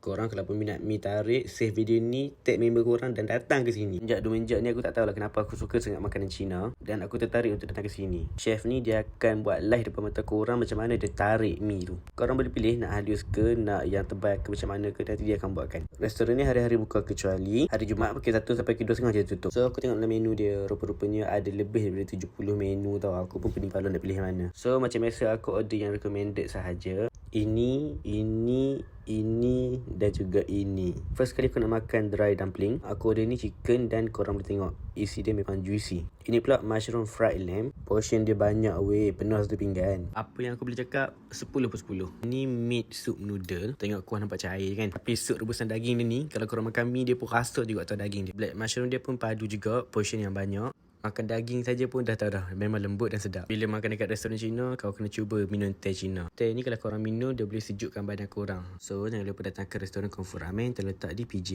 Korang kalau peminat mi tarik, save video ni, tag member korang dan datang ke sini. Sejak 2 minjak ni aku tak tahulah kenapa aku suka sangat makanan Cina dan aku tertarik untuk datang ke sini. Chef ni dia akan buat live depan mata korang macam mana dia tarik mi tu. Korang boleh pilih nak halus ke, nak yang tebal ke, macam mana ke, nanti dia akan buatkan. Restoran ni hari-hari buka kecuali hari Jumaat pukul 1 sampai pukul 2.30 dia tutup. So aku tengok dalam menu dia, rupa-rupanya ada lebih daripada 70 menu tau. Aku pun pening kepala nak pilih mana. So macam biasa aku order yang recommended sahaja. Ini dan juga ini. First kali aku nak makan dry dumpling, aku order ni chicken dan korang boleh tengok isi dia memang juicy. Ini pula mushroom fried lamb. Portion dia banyak weh, penuh satu pinggan. Apa yang aku boleh cakap, 10 per 10. Ni meat soup noodle. Tengok kuah nampak cair kan. Tapi sup rebusan daging dia ni, kalau korang makan mi dia pun rasuk juga atas daging dia. Black mushroom dia pun padu juga, portion yang banyak. Makan daging saja pun dah tahu dah, memang lembut dan sedap. Bila makan dekat restoran Cina, kau kena cuba minum teh Cina. Teh ni kalau korang minum, dia boleh sejukkan badan korang. So jangan lupa datang ke restoran Kung Fu Ramen terletak di PJ.